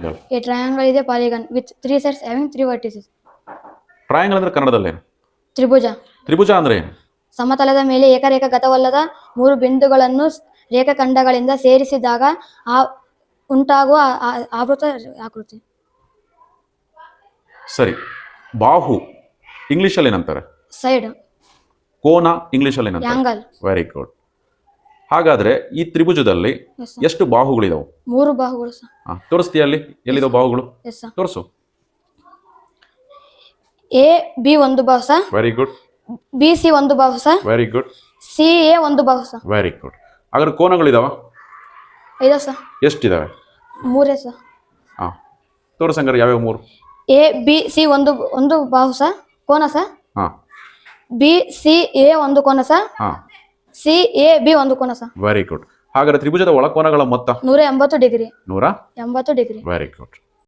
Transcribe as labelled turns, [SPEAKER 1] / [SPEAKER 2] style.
[SPEAKER 1] ಹೇಳು.
[SPEAKER 2] A triangle is a polygon with three sides having three vertices.
[SPEAKER 1] Triangle ಅಂದ್ರೆ ಕನ್ನಡದಲ್ಲೇನು?
[SPEAKER 2] ತ್ರಿಭುಜ.
[SPEAKER 1] ತ್ರಿಭುಜ ಅಂದ್ರೆ ಏನು?
[SPEAKER 2] ಸಮತಲದ ಮೇಲೆ ಏಕರೇಖಾಗತವಲ್ಲದ ಮೂರು ಬಿಂದುಗಳನ್ನು ರೇಖಾಖಂಡಗಳಿಂದ ಸೇರಿಸಿದಾಗ ಉಂಟಾಗುವ ಆವೃತ ಆಕೃತಿ.
[SPEAKER 1] ಸರಿ. ಬಾಹು ಇಂಗ್ಲಿಷಲ್ಲಿ ಏನಂತಾರೆ?
[SPEAKER 2] ಸೈಡ್.
[SPEAKER 1] ಕೋನ ಇಂಗ್ಲಿಷಲ್ಲಿ ಏನಂತಾರೆ?
[SPEAKER 2] ಆಂಗಲ್.
[SPEAKER 1] Very good. ಹಾಗಾದ್ರೆ ಈ ತ್ರಿಭುಜದಲ್ಲಿ ಎಷ್ಟು ಬಾಹುಗಳಿದಾವೆ?
[SPEAKER 2] 3 ಬಾಹುಗಳು ಸರ್.
[SPEAKER 1] ತೋರಿಸ್ತೀಯ ಅಲ್ಲಿ ಎಲ್ಲಿದಾವೆ ಬಾಹುಗಳು? ತೋರಿಸು.
[SPEAKER 2] ಎ ಬಿ ಒಂದು ಬಾಹು sir.
[SPEAKER 1] Very good.
[SPEAKER 2] B C ಒಂದು ಬಾಹು sir.
[SPEAKER 1] Very good.
[SPEAKER 2] C A ಒಂದು ಬಾಹು ಸರ್.
[SPEAKER 1] Very good. ಹಾಗಾದ್ರೆ ಕೋನಗಳಿದಾವ?
[SPEAKER 2] 5 ಸರ್.
[SPEAKER 1] ಎಷ್ಟಿದಾವೆ?
[SPEAKER 2] 3 ಸರ್.
[SPEAKER 1] ತೋರಿಸಂಗಾರೆ ಯಾವ್ಯಾವ 3?
[SPEAKER 2] ಎ ಬಿ ಸಿ ಒಂದು ಬಾಹು ಸರ್, ಕೋನ ಸರ್. ಬಿ ಸಿ ಎ ಒಂದು ಕೋನ ಸರ್. ಸಿ ಎ ಬಿ ಒಂದು ಕೋನ ಸರ್.
[SPEAKER 1] Very good. ಹಾಗಾದ್ರೆ ತ್ರಿಭುಜದ ಒಳಕೋನಗಳ ಮೊತ್ತ
[SPEAKER 2] 180 ಡಿಗ್ರಿ.
[SPEAKER 1] 180
[SPEAKER 2] ಡಿಗ್ರಿ.
[SPEAKER 1] Very good.